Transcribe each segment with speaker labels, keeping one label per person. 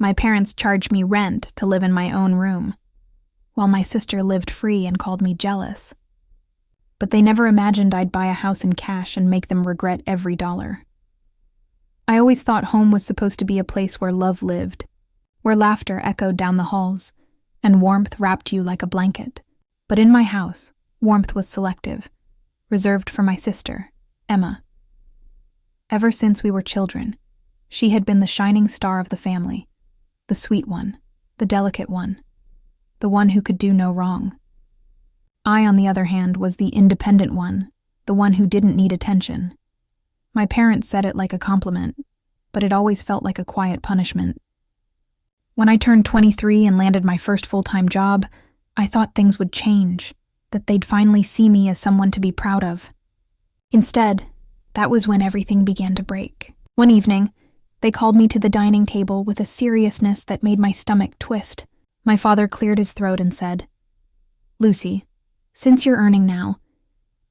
Speaker 1: My parents charged me rent to live in my own room, while my sister lived free and called me jealous. But they never imagined I'd buy a house in cash and make them regret every dollar. I always thought home was supposed to be a place where love lived, where laughter echoed down the halls, and warmth wrapped you like a blanket. But in my house, warmth was selective, reserved for my sister, Emma. Ever since we were children, she had been the shining star of the family, the sweet one, the delicate one, the one who could do no wrong. I, on the other hand, was the independent one, the one who didn't need attention. My parents said it like a compliment, but it always felt like a quiet punishment. When I turned 23 and landed my first full-time job, I thought things would change, that they'd finally see me as someone to be proud of. Instead, that was when everything began to break. One evening, they called me to the dining table with a seriousness that made my stomach twist. My father cleared his throat and said, "Lucy, since you're earning now,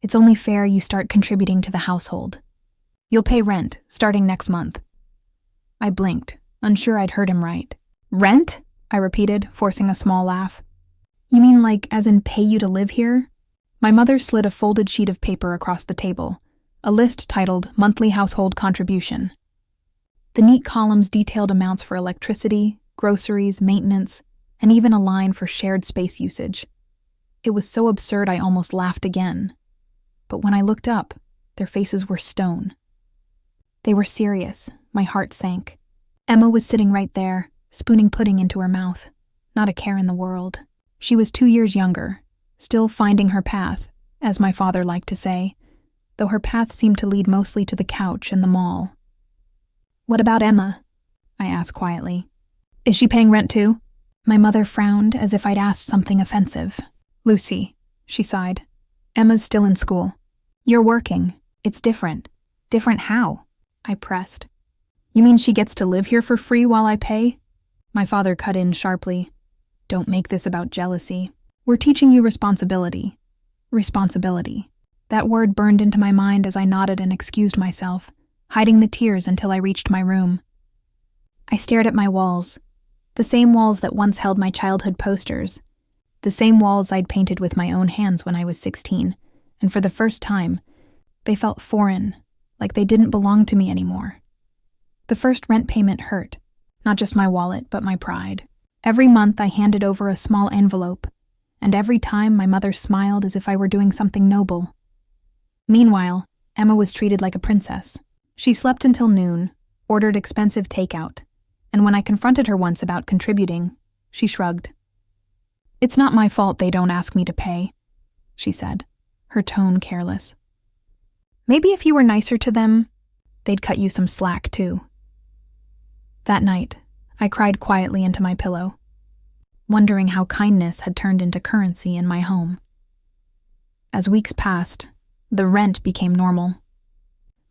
Speaker 1: it's only fair you start contributing to the household. You'll pay rent, starting next month." I blinked, unsure I'd heard him right. "Rent?" I repeated, forcing a small laugh. "You mean like as in pay you to live here?" My mother slid a folded sheet of paper across the table, a list titled Monthly Household Contribution. The neat columns detailed amounts for electricity, groceries, maintenance, and even a line for shared space usage. It was so absurd I almost laughed again. But when I looked up, their faces were stone. They were serious. My heart sank. Emma was sitting right there, spooning pudding into her mouth. Not a care in the world. She was 2 years younger, still finding her path, as my father liked to say, though her path seemed to lead mostly to the couch and the mall. "What about Emma?" I asked quietly. "Is she paying rent too?" My mother frowned as if I'd asked something offensive. "Lucy," she sighed, "Emma's still in school. You're working. It's different." "Different how?" I pressed. "You mean she gets to live here for free while I pay?" My father cut in sharply. "Don't make this about jealousy. We're teaching you responsibility." Responsibility. That word burned into my mind as I nodded and excused myself, hiding the tears until I reached my room. I stared at my walls, the same walls that once held my childhood posters, the same walls I'd painted with my own hands when I was 16, and for the first time, they felt foreign, like they didn't belong to me anymore. The first rent payment hurt, not just my wallet, but my pride. Every month I handed over a small envelope, and every time my mother smiled as if I were doing something noble. Meanwhile, Emma was treated like a princess. She slept until noon, ordered expensive takeout, and when I confronted her once about contributing, she shrugged. "It's not my fault they don't ask me to pay," she said, her tone careless. "Maybe if you were nicer to them, they'd cut you some slack too." That night, I cried quietly into my pillow, wondering how kindness had turned into currency in my home. As weeks passed, the rent became normal.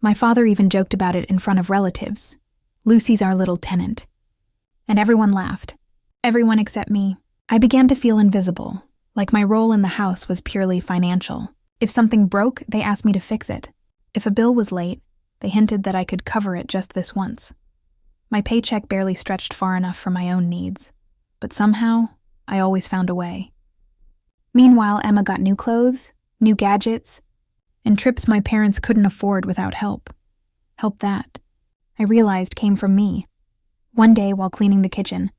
Speaker 1: My father even joked about it in front of relatives. "Lucy's our little tenant." And everyone laughed. Everyone except me. I began to feel invisible, like my role in the house was purely financial. If something broke, they asked me to fix it. If a bill was late, they hinted that I could cover it just this once. My paycheck barely stretched far enough for my own needs, but somehow, I always found a way. Meanwhile, Emma got new clothes, new gadgets, and trips my parents couldn't afford without help. Help that, I realized, came from me. One day, while cleaning the kitchen,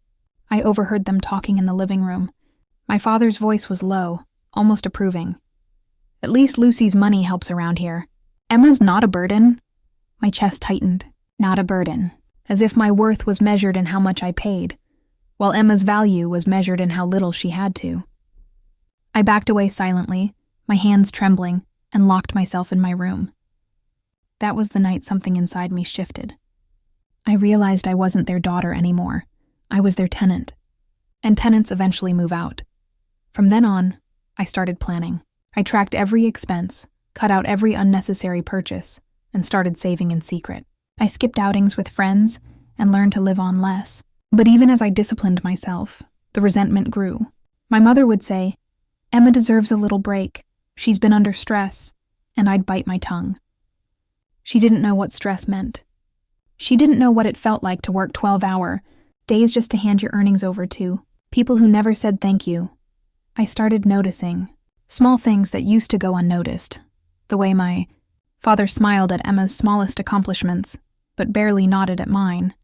Speaker 1: I overheard them talking in the living room. My father's voice was low, almost approving. "At least Lucy's money helps around here. Emma's not a burden." My chest tightened. Not a burden. As if my worth was measured in how much I paid, while Emma's value was measured in how little she had to. I backed away silently, my hands trembling, and locked myself in my room. That was the night something inside me shifted. I realized I wasn't their daughter anymore. I was their tenant. And tenants eventually move out. From then on, I started planning. I tracked every expense, cut out every unnecessary purchase, and started saving in secret. I skipped outings with friends and learned to live on less. But even as I disciplined myself, the resentment grew. My mother would say, "Emma deserves a little break. She's been under stress," and I'd bite my tongue. She didn't know what stress meant. She didn't know what it felt like to work 12-hour, Days just to hand your earnings over to people who never said thank you. I started noticing small things that used to go unnoticed. The way my father smiled at Emma's smallest accomplishments, but barely nodded at mine.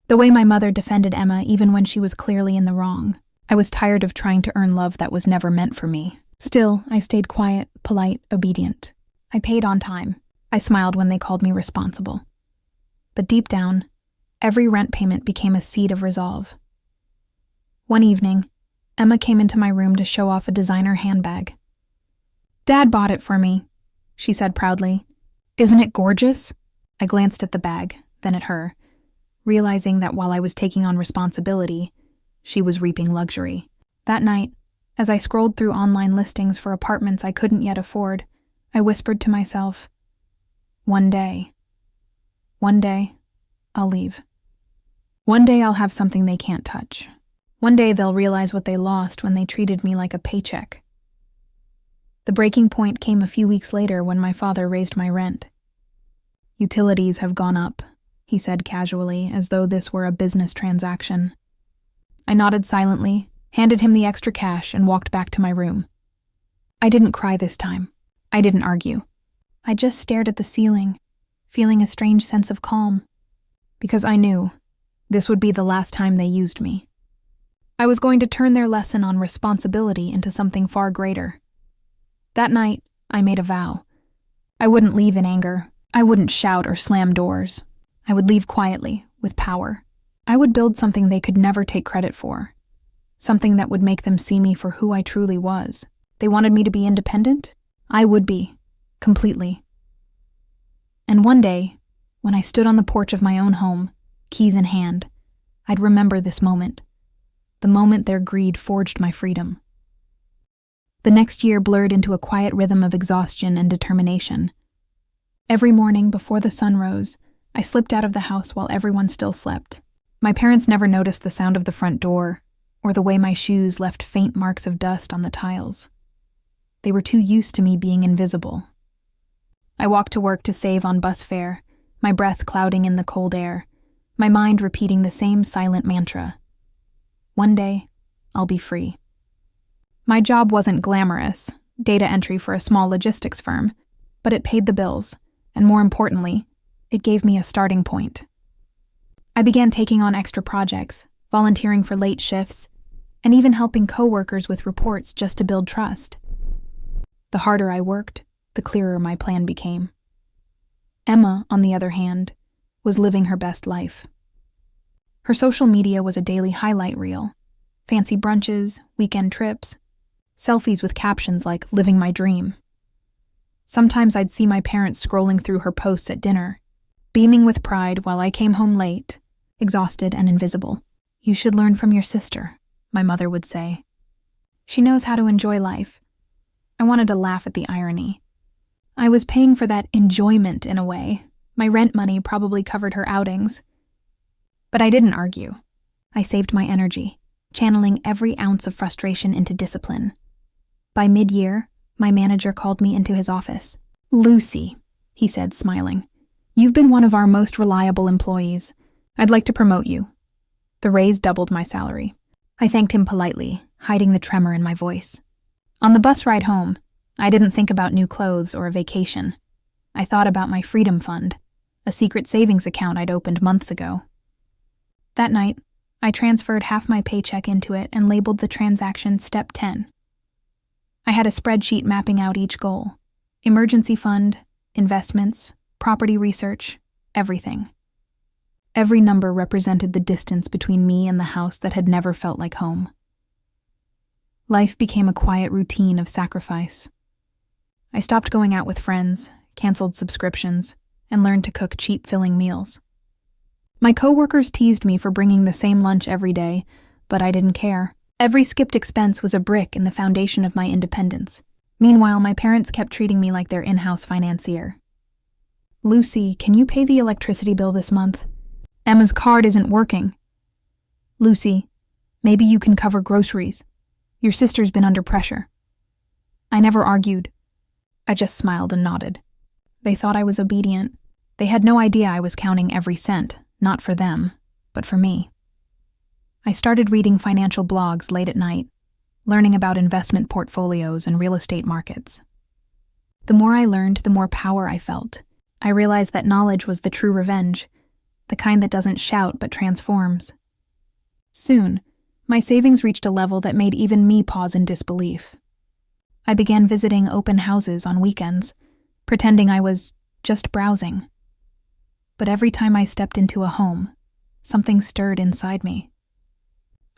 Speaker 1: The way my mother defended Emma even when she was clearly in the wrong. I was tired of trying to earn love that was never meant for me. Still, I stayed quiet, polite, obedient. I paid on time. I smiled when they called me responsible. But deep down, every rent payment became a seed of resolve. One evening, Emma came into my room to show off a designer handbag. "Dad bought it for me," she said proudly. "Isn't it gorgeous?" I glanced at the bag, then at her, realizing that while I was taking on responsibility, she was reaping luxury. That night, as I scrolled through online listings for apartments I couldn't yet afford, I whispered to myself, one day, I'll leave. One day I'll have something they can't touch. One day they'll realize what they lost when they treated me like a paycheck. The breaking point came a few weeks later when my father raised my rent. "Utilities have gone up," he said casually, as though this were a business transaction. I nodded silently, handed him the extra cash, and walked back to my room. I didn't cry this time. I didn't argue. I just stared at the ceiling, feeling a strange sense of calm. Because I knew this would be the last time they used me. I was going to turn their lesson on responsibility into something far greater. That night, I made a vow. I wouldn't leave in anger. I wouldn't shout or slam doors. I would leave quietly, with power. I would build something they could never take credit for. Something that would make them see me for who I truly was. They wanted me to be independent? I would be. Completely. And one day, when I stood on the porch of my own home, keys in hand, I'd remember this moment. The moment their greed forged my freedom. The next year blurred into a quiet rhythm of exhaustion and determination. Every morning before the sun rose, I slipped out of the house while everyone still slept. My parents never noticed the sound of the front door, or the way my shoes left faint marks of dust on the tiles. They were too used to me being invisible. I walked to work to save on bus fare, my breath clouding in the cold air, my mind repeating the same silent mantra. One day, I'll be free. My job wasn't glamorous, data entry for a small logistics firm, but it paid the bills, and more importantly, it gave me a starting point. I began taking on extra projects, volunteering for late shifts, and even helping coworkers with reports just to build trust. The harder I worked, the clearer my plan became. Emma, on the other hand, was living her best life. Her social media was a daily highlight reel. Fancy brunches, weekend trips, selfies with captions like "living my dream." Sometimes I'd see my parents scrolling through her posts at dinner, beaming with pride while I came home late, exhausted and invisible. "You should learn from your sister," my mother would say. "She knows how to enjoy life." I wanted to laugh at the irony. I was paying for that enjoyment in a way. My rent money probably covered her outings. But I didn't argue. I saved my energy, channeling every ounce of frustration into discipline. By mid-year, my manager called me into his office. "Lucy," he said, smiling, "you've been one of our most reliable employees. I'd like to promote you." The raise doubled my salary. I thanked him politely, hiding the tremor in my voice. On the bus ride home, I didn't think about new clothes or a vacation. I thought about my freedom fund, a secret savings account I'd opened months ago. That night, I transferred half my paycheck into it and labeled the transaction Step 10. I had a spreadsheet mapping out each goal: emergency fund, investments, property research, everything. Every number represented the distance between me and the house that had never felt like home. Life became a quiet routine of sacrifice. I stopped going out with friends, canceled subscriptions, and learned to cook cheap, filling meals. My coworkers teased me for bringing the same lunch every day, but I didn't care. Every skipped expense was a brick in the foundation of my independence. Meanwhile, my parents kept treating me like their in-house financier. "Lucy, can you pay the electricity bill this month? Emma's card isn't working." "Lucy, maybe you can cover groceries. Your sister's been under pressure." I never argued. I just smiled and nodded. They thought I was obedient. They had no idea I was counting every cent, not for them, but for me. I started reading financial blogs late at night, learning about investment portfolios and real estate markets. The more I learned, the more power I felt. I realized that knowledge was the true revenge, the kind that doesn't shout but transforms. Soon, my savings reached a level that made even me pause in disbelief. I began visiting open houses on weekends, pretending I was just browsing. But every time I stepped into a home, something stirred inside me.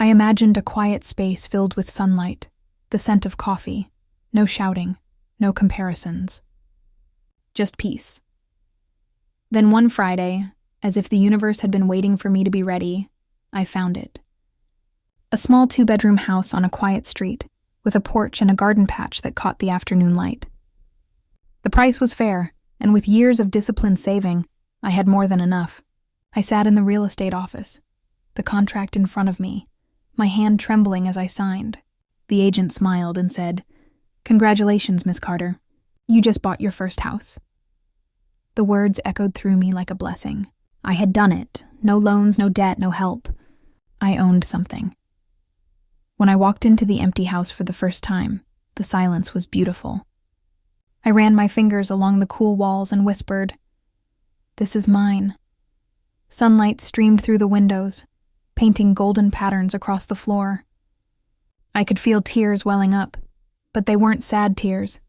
Speaker 1: I imagined a quiet space filled with sunlight, the scent of coffee, no shouting, no comparisons. Just peace. Then one Friday, as if the universe had been waiting for me to be ready, I found it. A small 2-bedroom house on a quiet street, with a porch and a garden patch that caught the afternoon light. The price was fair, and with years of disciplined saving, I had more than enough. I sat in the real estate office, the contract in front of me, my hand trembling as I signed. The agent smiled and said, "Congratulations, Miss Carter. You just bought your first house." The words echoed through me like a blessing. I had done it. No loans, no debt, no help. I owned something. When I walked into the empty house for the first time, the silence was beautiful. I ran my fingers along the cool walls and whispered, "This is mine." Sunlight streamed through the windows, painting golden patterns across the floor. I could feel tears welling up, but they weren't sad tears.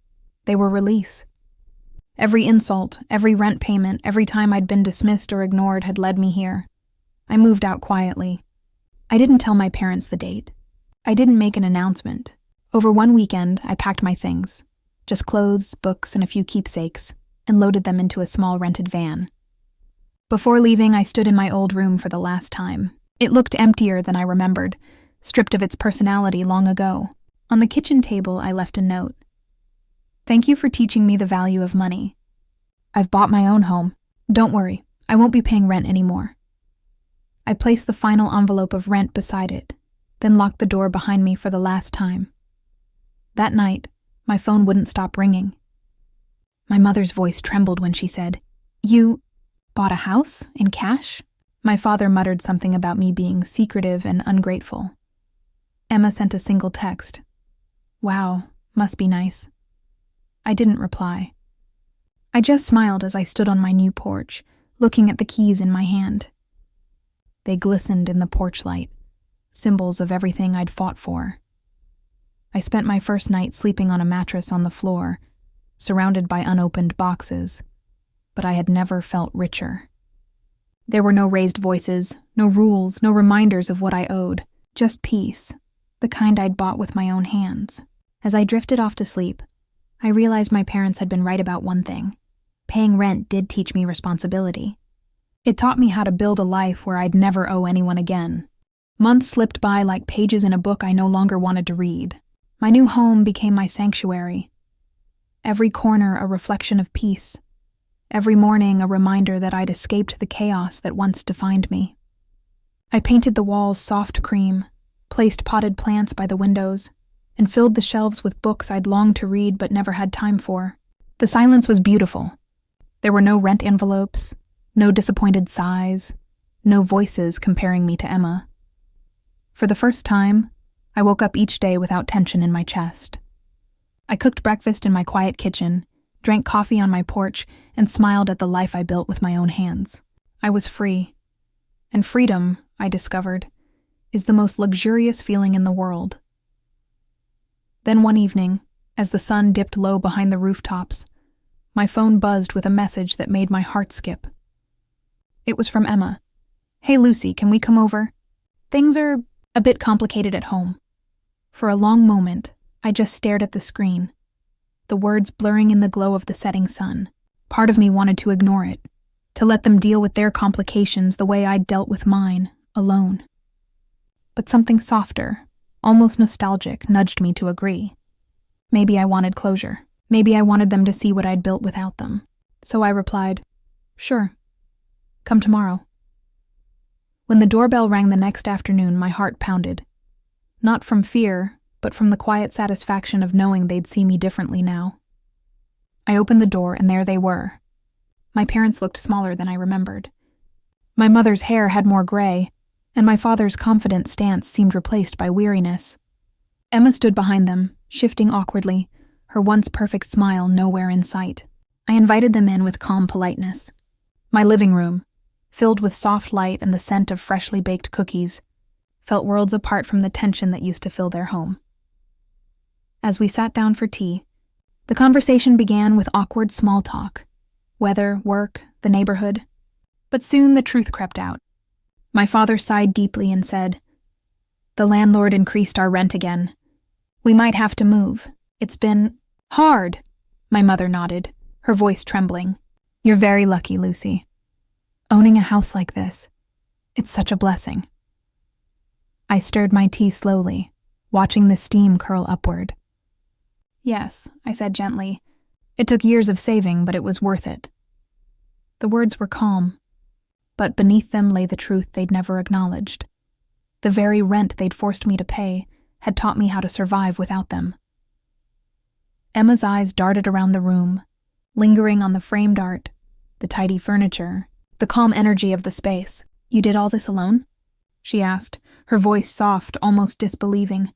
Speaker 1: They were release. Every insult, every rent payment, every time I'd been dismissed or ignored had led me here. I moved out quietly. I didn't tell my parents the date. I didn't make an announcement. Over one weekend, I packed my things, just clothes, books, and a few keepsakes, and loaded them into a small rented van. Before leaving, I stood in my old room for the last time. It looked emptier than I remembered, stripped of its personality long ago. On the kitchen table, I left a note. "Thank you for teaching me the value of money. I've bought my own home. Don't worry, I won't be paying rent anymore." I placed the final envelope of rent beside it, then locked the door behind me for the last time. That night, my phone wouldn't stop ringing. My mother's voice trembled when she said, "You bought a house in cash?" My father muttered something about me being secretive and ungrateful. Emma sent a single text. "Wow, must be nice." I didn't reply. I just smiled as I stood on my new porch, looking at the keys in my hand. They glistened in the porch light, symbols of everything I'd fought for. I spent my first night sleeping on a mattress on the floor, surrounded by unopened boxes, but I had never felt richer. There were no raised voices, no rules, no reminders of what I owed, just peace, the kind I'd bought with my own hands. As I drifted off to sleep, I realized my parents had been right about one thing. Paying rent did teach me responsibility. It taught me how to build a life where I'd never owe anyone again. Months slipped by like pages in a book I no longer wanted to read. My new home became my sanctuary. Every corner a reflection of peace. Every morning a reminder that I'd escaped the chaos that once defined me. I painted the walls soft cream, placed potted plants by the windows, and filled the shelves with books I'd longed to read but never had time for. The silence was beautiful. There were no rent envelopes, no disappointed sighs, no voices comparing me to Emma. For the first time, I woke up each day without tension in my chest. I cooked breakfast in my quiet kitchen, drank coffee on my porch, and smiled at the life I built with my own hands. I was free. And freedom, I discovered, is the most luxurious feeling in the world. Then one evening, as the sun dipped low behind the rooftops, my phone buzzed with a message that made my heart skip. It was from Emma. "Hey Lucy, can we come over? Things are a bit complicated at home." For a long moment, I just stared at the screen, the words blurring in the glow of the setting sun. Part of me wanted to ignore it, to let them deal with their complications the way I'd dealt with mine, alone. But something softer, almost nostalgic, nudged me to agree. Maybe I wanted closure. Maybe I wanted them to see what I'd built without them. So I replied, "Sure. Come tomorrow." When the doorbell rang the next afternoon, my heart pounded. Not from fear, but from the quiet satisfaction of knowing they'd see me differently now. I opened the door, and there they were. My parents looked smaller than I remembered. My mother's hair had more gray, and my father's confident stance seemed replaced by weariness. Emma stood behind them, shifting awkwardly, her once perfect smile nowhere in sight. I invited them in with calm politeness. My living room, filled with soft light and the scent of freshly baked cookies, felt worlds apart from the tension that used to fill their home. As we sat down for tea, the conversation began with awkward small talk, weather, work, the neighborhood. But soon the truth crept out. My father sighed deeply and said, "The landlord increased our rent again. We might have to move. It's been hard." My mother nodded, her voice trembling. "You're very lucky, Lucy. Owning a house like this, it's such a blessing." I stirred my tea slowly, watching the steam curl upward. "Yes," I said gently. "It took years of saving, but it was worth it." The words were calm, but beneath them lay the truth they'd never acknowledged. The very rent they'd forced me to pay had taught me how to survive without them. Emma's eyes darted around the room, lingering on the framed art, the tidy furniture, the calm energy of the space. "You did all this alone?" she asked, her voice soft, almost disbelieving.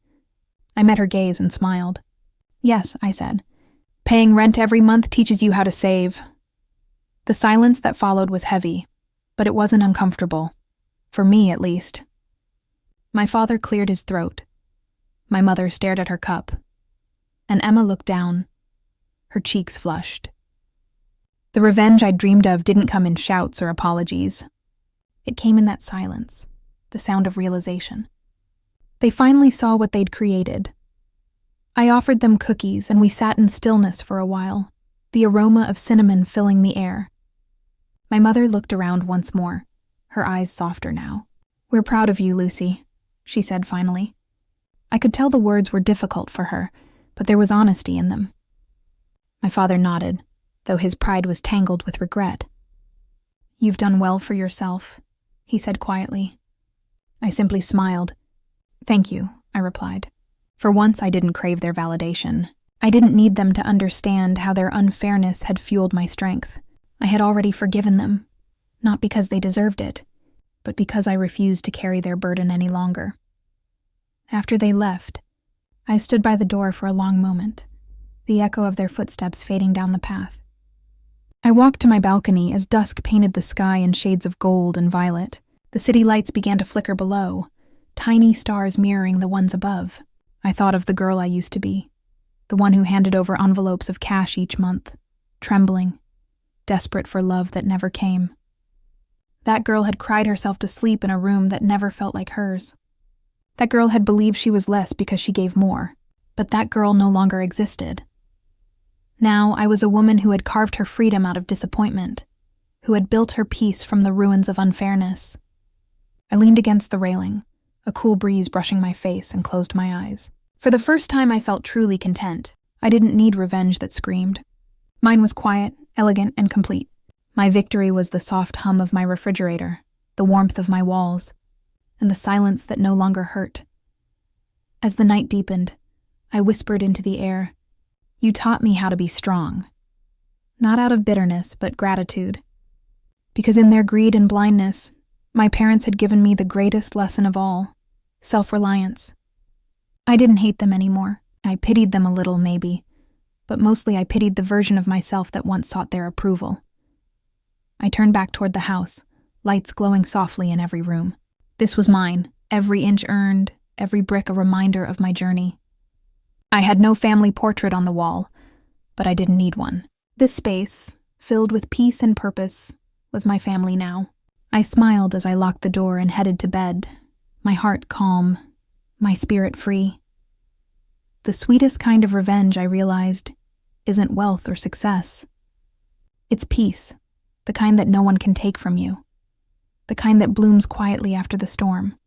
Speaker 1: I met her gaze and smiled. "Yes," I said. "Paying rent every month teaches you how to save." The silence that followed was heavy, but it wasn't uncomfortable. For me, at least. My father cleared his throat. My mother stared at her cup, and Emma looked down, her cheeks flushed. The revenge I'd dreamed of didn't come in shouts or apologies. It came in that silence, the sound of realization. They finally saw what they'd created. I offered them cookies, and we sat in stillness for a while, the aroma of cinnamon filling the air. My mother looked around once more, her eyes softer now. "We're proud of you, Lucy," she said finally. I could tell the words were difficult for her, but there was honesty in them. My father nodded, though his pride was tangled with regret. "You've done well for yourself," he said quietly. I simply smiled. "Thank you," I replied. For once I didn't crave their validation. I didn't need them to understand how their unfairness had fueled my strength. I had already forgiven them, not because they deserved it, but because I refused to carry their burden any longer. After they left, I stood by the door for a long moment, the echo of their footsteps fading down the path. I walked to my balcony as dusk painted the sky in shades of gold and violet. The city lights began to flicker below, tiny stars mirroring the ones above. I thought of the girl I used to be, the one who handed over envelopes of cash each month, trembling, desperate for love that never came. That girl had cried herself to sleep in a room that never felt like hers. That girl had believed she was less because she gave more, but that girl no longer existed. Now I was a woman who had carved her freedom out of disappointment, who had built her peace from the ruins of unfairness. I leaned against the railing, a cool breeze brushing my face, and closed my eyes. For the first time I felt truly content. I didn't need revenge that screamed. Mine was quiet, elegant, and complete. My victory was the soft hum of my refrigerator, the warmth of my walls, and the silence that no longer hurt. As the night deepened, I whispered into the air, "You taught me how to be strong." Not out of bitterness, but gratitude. Because in their greed and blindness, my parents had given me the greatest lesson of all, self-reliance. I didn't hate them anymore. I pitied them a little, maybe, but mostly I pitied the version of myself that once sought their approval. I turned back toward the house, lights glowing softly in every room. This was mine, every inch earned, every brick a reminder of my journey. I had no family portrait on the wall, but I didn't need one. This space, filled with peace and purpose, was my family now. I smiled as I locked the door and headed to bed, my heart calm, my spirit free. The sweetest kind of revenge, I realized, isn't wealth or success. It's peace, the kind that no one can take from you, the kind that blooms quietly after the storm.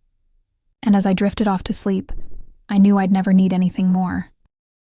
Speaker 1: And as I drifted off to sleep, I knew I'd never need anything more.